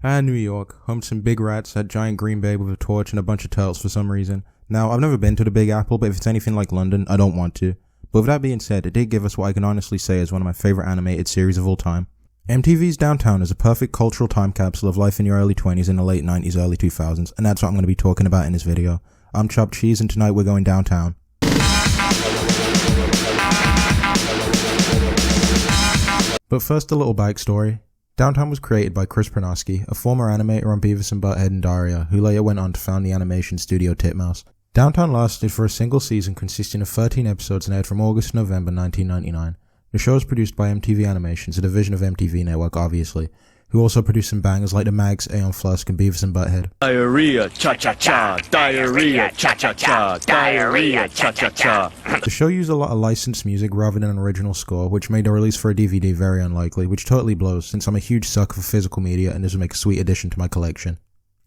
New York, home to some big rats, that giant green babe with a torch and a bunch of turtles for some reason. Now, I've never been to the Big Apple, but if it's anything like London, I don't want to. But with that being said, it did give us what I can honestly say is one of my favourite animated series of all time. MTV's Downtown is a perfect cultural time capsule of life in your early 20s and the late 90s, early 2000s, and that's what I'm going to be talking about in this video. I'm Chopped Cheese, and tonight we're going downtown. But first, a little backstory. Downtown was created by Chris Pranosky, a former animator on Beavis and Butt-Head and Daria, who later went on to found the animation studio Titmouse. Downtown lasted for a single season consisting of 13 episodes and aired from August to November 1999. The show was produced by MTV Animations, a division of MTV Network obviously, who also produced some bangers like the Mags, Aeon Flusk, and Beavis and Butt-Head. Diarrhea, cha-cha-cha, diarrhea, cha-cha-cha, diarrhea, cha-cha-cha. The show used a lot of licensed music rather than an original score, which made a release for a DVD very unlikely, which totally blows since I'm a huge sucker for physical media and this would make a sweet addition to my collection.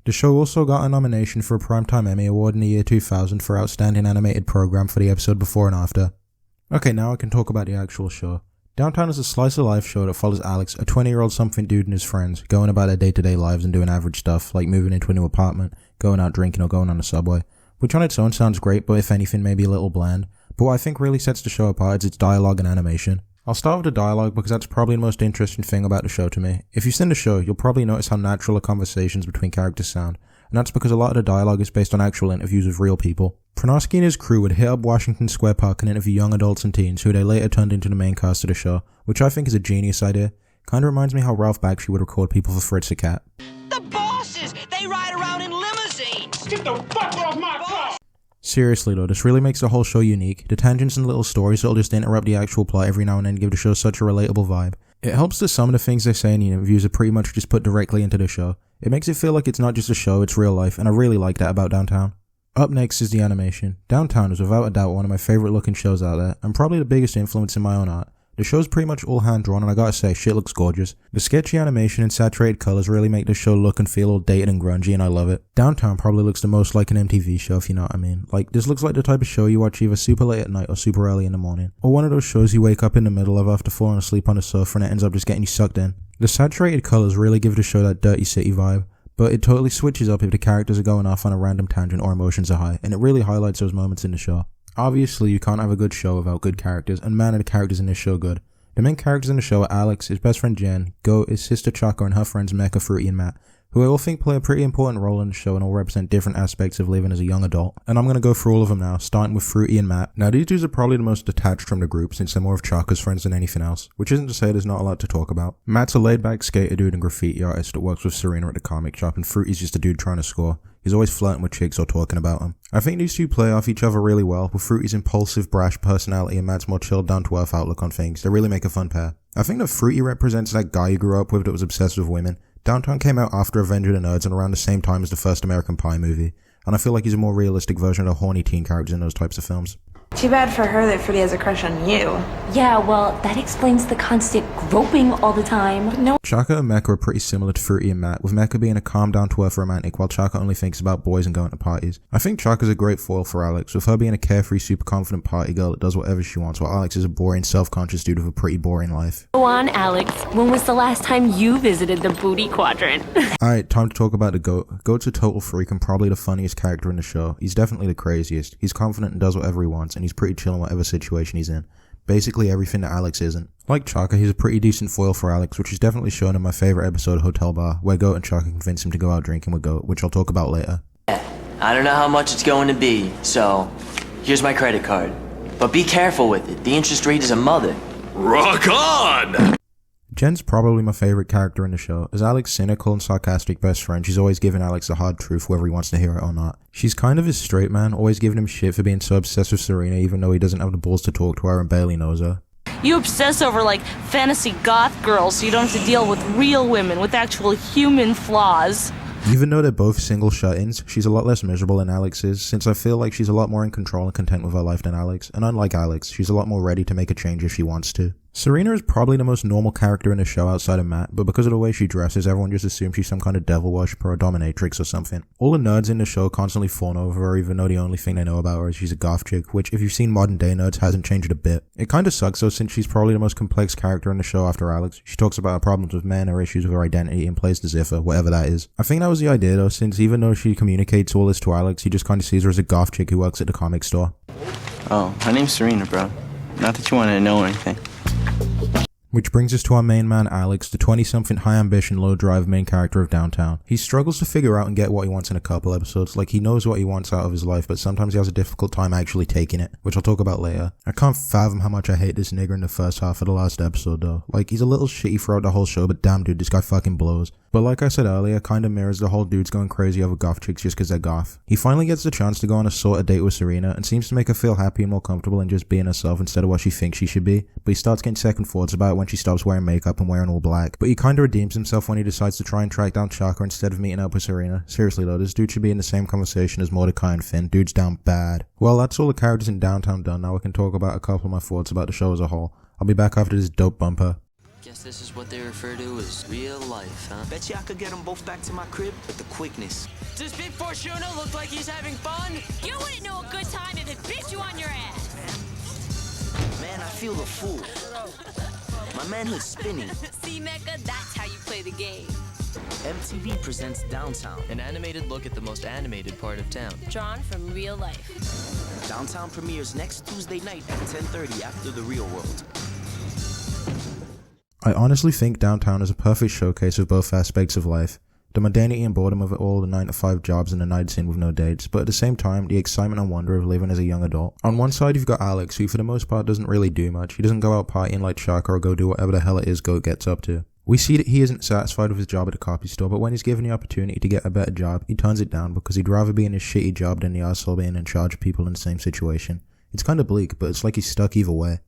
The show also got a nomination for a Primetime Emmy Award in the year 2000 for Outstanding Animated Program for the episode Before and After. Okay, now I can talk about the actual show. Downtown is a slice-of-life show that follows Alex, a 20-year-old something dude and his friends, going about their day-to-day lives and doing average stuff, like moving into a new apartment, going out drinking or going on the subway, which on its own sounds great, but if anything maybe a little bland. But what I think really sets the show apart is its dialogue and animation. I'll start with the dialogue because that's probably the most interesting thing about the show to me. If you've seen the show, you'll probably notice how natural the conversations between characters sound, and that's because a lot of the dialogue is based on actual interviews with real people. Pranosky and his crew would hit up Washington Square Park and interview young adults and teens who they later turned into the main cast of the show, which I think is a genius idea. Kinda reminds me how Ralph Bakshi would record people for Fritz the Cat. The bosses! They ride around in limousines! Get the fuck off my car! Seriously though, this really makes the whole show unique. The tangents and little stories that'll just interrupt the actual plot every now and then give the show such a relatable vibe. It helps that some of the things they say in the interviews are pretty much just put directly into the show. It makes it feel like it's not just a show, it's real life, and I really like that about Downtown. Up next is the animation. Downtown is without a doubt one of my favourite looking shows out there, and probably the biggest influence in my own art. The show's pretty much all hand drawn and I gotta say, shit looks gorgeous. The sketchy animation and saturated colours really make this show look and feel all dated and grungy and I love it. Downtown probably looks the most like an MTV show if you know what I mean. Like, this looks like the type of show you watch either super late at night or super early in the morning. Or one of those shows you wake up in the middle of after falling asleep on the sofa and it ends up just getting you sucked in. The saturated colours really give the show that dirty city vibe, but it totally switches up if the characters are going off on a random tangent or emotions are high, and it really highlights those moments in the show. Obviously, you can't have a good show without good characters, and man are the characters in this show good. The main characters in the show are Alex, his best friend Jen, Goat, his sister Chaka, and her friends Mecca, Fruity, and Matt, who I all think play a pretty important role in the show and all represent different aspects of living as a young adult. And I'm going to go through all of them now, starting with Fruity and Matt. Now these dudes are probably the most detached from the group since they're more of Chaka's friends than anything else, which isn't to say there's not a lot to talk about. Matt's a laid-back skater dude and graffiti artist that works with Serena at the comic shop, and Fruity's just a dude trying to score. He's always flirting with chicks or talking about them. I think these two play off each other really well, with Fruity's impulsive, brash personality and Matt's more chilled, down-to-earth outlook on things. They really make a fun pair. I think that Fruity represents that guy you grew up with that was obsessed with women. Downtown came out after Avenger of the Nerds and around the same time as the first American Pie movie, and I feel like he's a more realistic version of the horny teen characters in those types of films. Too bad for her that Fruity has a crush on you. Yeah, well, that explains the constant groping all the time. But no. Chaka and Mecca are pretty similar to Fruity and Matt, with Mecca being a calm, down-to-earth romantic, while Chaka only thinks about boys and going to parties. I think Chaka's a great foil for Alex, with her being a carefree, super confident party girl that does whatever she wants, while Alex is a boring, self-conscious dude with a pretty boring life. Go on, Alex. When was the last time you visited the booty quadrant? Alright, time to talk about the Goat. Goat's a total freak and probably the funniest character in the show. He's definitely the craziest. He's confident and does whatever he wants, and he's pretty chill in whatever situation he's in. Basically everything that Alex isn't. Like Chaka, he's a pretty decent foil for Alex, which is definitely shown in my favourite episode, Hotel Bar, where Goat and Chaka convince him to go out drinking with Goat, which I'll talk about later. I don't know how much it's going to be, so here's my credit card. But be careful with it. The interest rate is a mother. Rock on! Jen's probably my favourite character in the show. As Alex's cynical and sarcastic best friend, she's always giving Alex the hard truth whether he wants to hear it or not. She's kind of his straight man, always giving him shit for being so obsessed with Serena even though he doesn't have the balls to talk to her and barely knows her. You obsess over like fantasy goth girls so you don't have to deal with real women with actual human flaws. Even though they're both single shut-ins, she's a lot less miserable than Alex is, since I feel like she's a lot more in control and content with her life than Alex, and unlike Alex, she's a lot more ready to make a change if she wants to. Serena is probably the most normal character in the show outside of Matt, but because of the way she dresses, everyone just assumes she's some kind of devil worshipper or dominatrix or something. All the nerds in the show constantly fawn over her, even though the only thing they know about her is she's a goth chick, which if you've seen modern day nerds hasn't changed a bit. It kinda sucks though, since she's probably the most complex character in the show after Alex. She talks about her problems with men, her issues with her identity, and plays the Ziffer, whatever that is. I think that was the idea though, since even though she communicates all this to Alex, he just kinda sees her as a goth chick who works at the comic store. Oh, my name's Serena, bro. Not that you wanted to know or anything. Which brings us to our main man Alex, the 20-something high-ambition, low-drive main character of Downtown. He struggles to figure out and get what he wants in a couple episodes, like he knows what he wants out of his life, but sometimes he has a difficult time actually taking it, which I'll talk about later. I can't fathom how much I hate this nigger in the first half of the last episode though. Like, he's a little shitty throughout the whole show, but damn dude, this guy fucking blows. But like I said earlier, kinda mirrors the whole dudes going crazy over goth chicks just cause they're goth. He finally gets the chance to go on a sort of date with Serena, and seems to make her feel happy and more comfortable in just being herself instead of what she thinks she should be, but he starts getting second thoughts about it when she stops wearing makeup and wearing all black. But he kinda redeems himself when he decides to try and track down Chaka instead of meeting up with Serena. Seriously though, this dude should be in the same conversation as Mordecai and Finn. Dude's down bad. Well, that's all the characters in Downtown done. Now I can talk about a couple of my thoughts about the show as a whole. I'll be back after this dope bumper. Guess this is what they refer to as real life, huh? Bet you I could get them both back to my crib with the quickness. Does Big Fortuna look like he's having fun? You wouldn't know a good time if it bit you on your ass. Man, I feel the fool. My manhood's spinning. See, Mecca, that's how you play the game. MTV presents Downtown. An animated look at the most animated part of town. Drawn from real life. Downtown premieres next Tuesday night at 10:30 after The Real World. I honestly think Downtown is a perfect showcase of both aspects of life. The modernity and boredom of it all, the 9-to-5 jobs and the nights in with no dates, but at the same time, the excitement and wonder of living as a young adult. On one side, you've got Alex, who for the most part doesn't really do much. He doesn't go out partying like Chaka or go do whatever the hell it is Goat gets up to. We see that he isn't satisfied with his job at the copy store, but when he's given the opportunity to get a better job, he turns it down because he'd rather be in his shitty job than the arsehole being in charge of people in the same situation. It's kinda bleak, but it's like he's stuck either way.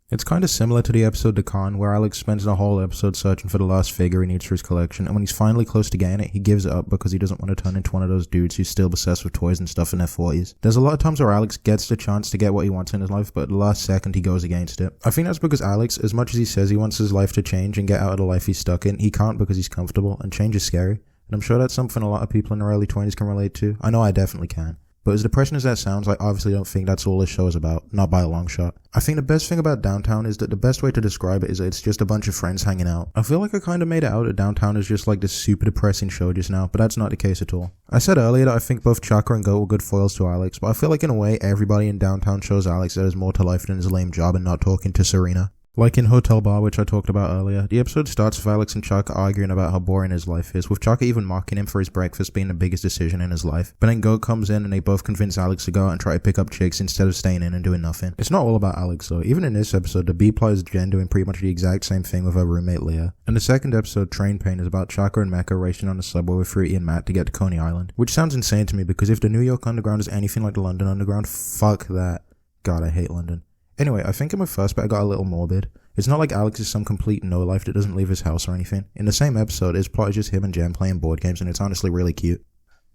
It's kinda similar to the episode The Con, where Alex spends the whole episode searching for the last figure he needs for his collection, and when he's finally close to getting it, he gives it up because he doesn't want to turn into one of those dudes who's still obsessed with toys and stuff in their 40s. There's a lot of times where Alex gets the chance to get what he wants in his life, but at the last second he goes against it. I think that's because Alex, as much as he says he wants his life to change and get out of the life he's stuck in, he can't because he's comfortable, and change is scary. And I'm sure that's something a lot of people in their early 20s can relate to. I know I definitely can. But as depressing as that sounds, I obviously don't think that's all this show is about, not by a long shot. I think the best thing about Downtown is that the best way to describe it is that it's just a bunch of friends hanging out. I feel like I kinda made it out that Downtown is just like this super depressing show just now, but that's not the case at all. I said earlier that I think both Chaka and Goat were good foils to Alex, but I feel like in a way everybody in Downtown shows Alex that there's more to life than his lame job and not talking to Serena. Like in Hotel Bar, which I talked about earlier, the episode starts with Alex and Chaka arguing about how boring his life is, with Chaka even mocking him for his breakfast being the biggest decision in his life. But then Goat comes in and they both convince Alex to go out and try to pick up chicks instead of staying in and doing nothing. It's not all about Alex though. Even in this episode, the B-plot is Jen doing pretty much the exact same thing with her roommate Leah. And the second episode, Train Pain, is about Chaka and Mecca racing on the subway with Fruity and Matt to get to Coney Island. Which sounds insane to me because if the New York Underground is anything like the London Underground, fuck that. God, I hate London. Anyway, I think in my first bit I got a little morbid. It's not like Alex is some complete no-life that doesn't leave his house or anything. In the same episode, his plot is just him and Jen playing board games, and it's honestly really cute.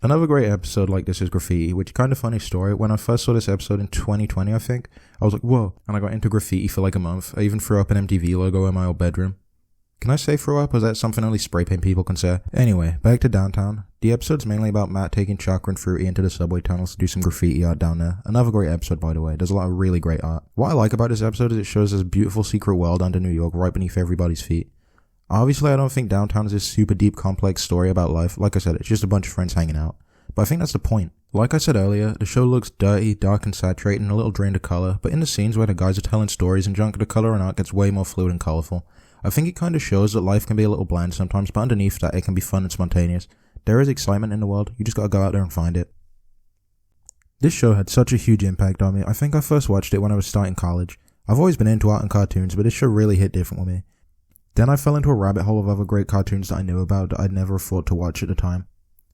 Another great episode like this is Graffiti, which kind of funny story. When I first saw this episode in 2020, I think, I was like, whoa, and I got into graffiti for like a month. I even threw up an MTV logo in my old bedroom. Can I say throw up, or is that something only spray paint people can say? Anyway, back to Downtown. The episode's mainly about Matt taking Chaka and Fruity into the subway tunnels to do some graffiti art down there. Another great episode, by the way. There's a lot of really great art. What I like about this episode is it shows this beautiful secret world under New York right beneath everybody's feet. Obviously, I don't think Downtown is this super deep, complex story about life. Like I said, it's just a bunch of friends hanging out. But I think that's the point. Like I said earlier, the show looks dirty, dark and saturated and a little drained of color, but in the scenes where the guys are telling stories and junk, the color and art gets way more fluid and colorful. I think it kind of shows that life can be a little bland sometimes, but underneath that it can be fun and spontaneous. There is excitement in the world, you just gotta go out there and find it. This show had such a huge impact on me. I think I first watched it when I was starting college. I've always been into art and cartoons, but this show really hit different with me. Then I fell into a rabbit hole of other great cartoons that I knew about that I'd never thought to watch at the time.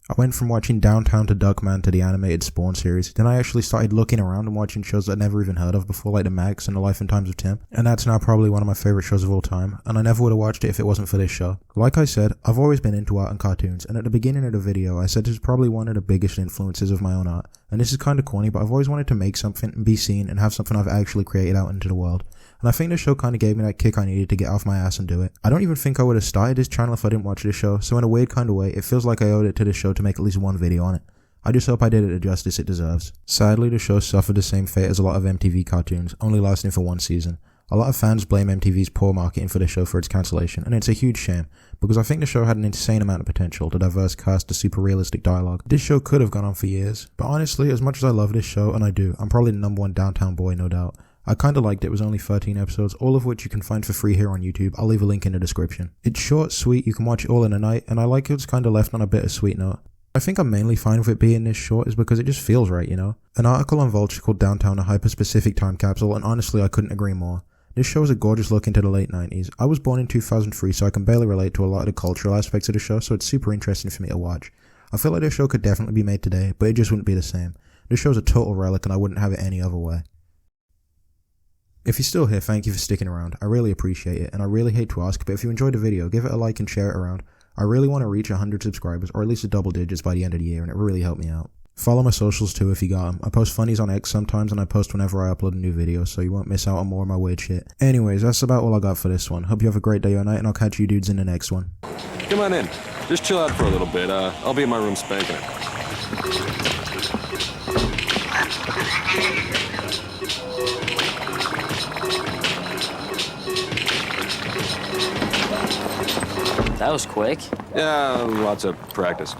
I went from watching Downtown to Duckman to the animated Spawn series. Then I actually started looking around and watching shows that I'd never even heard of before, like The Max and The Life and Times of Tim. And that's now probably one of my favorite shows of all time, and I never would have watched it if it wasn't for this show. Like I said, I've always been into art and cartoons, and at the beginning of the video I said this is probably one of the biggest influences of my own art. And this is kinda corny, but I've always wanted to make something and be seen and have something I've actually created out into the world. and I think the show kinda gave me that kick I needed to get off my ass and do it. I don't even think I would have started this channel if I didn't watch this show, so in a weird kinda way, it feels like I owed it to this show to make at least one video on it. I just hope I did it the justice it deserves. Sadly, the show suffered the same fate as a lot of MTV cartoons, only lasting for one season. A lot of fans blame MTV's poor marketing for the show for its cancellation, and it's a huge shame, because I think the show had an insane amount of potential, the diverse cast, the super realistic dialogue. This show could have gone on for years, but honestly, as much as I love this show, and I do, I'm probably the #1 downtown boy, no doubt. I kinda liked it was only 13 episodes, all of which you can find for free here on YouTube. I'll leave a link in the description. It's short, sweet, you can watch it all in a night, and I like it's kinda left on a bittersweet note. I think I'm mainly fine with it being this short is because it just feels right, you know? An article on Vulture called Downtown a hyper-specific time capsule, and honestly I couldn't agree more. This show is a gorgeous look into the late 90s. I was born in 2003, so I can barely relate to a lot of the cultural aspects of the show, so it's super interesting for me to watch. I feel like this show could definitely be made today, but it just wouldn't be the same. This show's a total relic and I wouldn't have it any other way. If you're still here, thank you for sticking around. I really appreciate it, and I really hate to ask, but if you enjoyed the video, give it a like and share it around. I really want to reach 100 subscribers, or at least a double digits by the end of the year, and it really helped me out. Follow my socials too if you got them. I post funnies on X sometimes, and I post whenever I upload a new video, so you won't miss out on more of my weird shit. Anyways, that's about all I got for this one. Hope you have a great day or night, and I'll catch you dudes in the next one. Come on in. Just chill out for a little bit. I'll be in my room spanking it. That was quick. Yeah, lots of practice.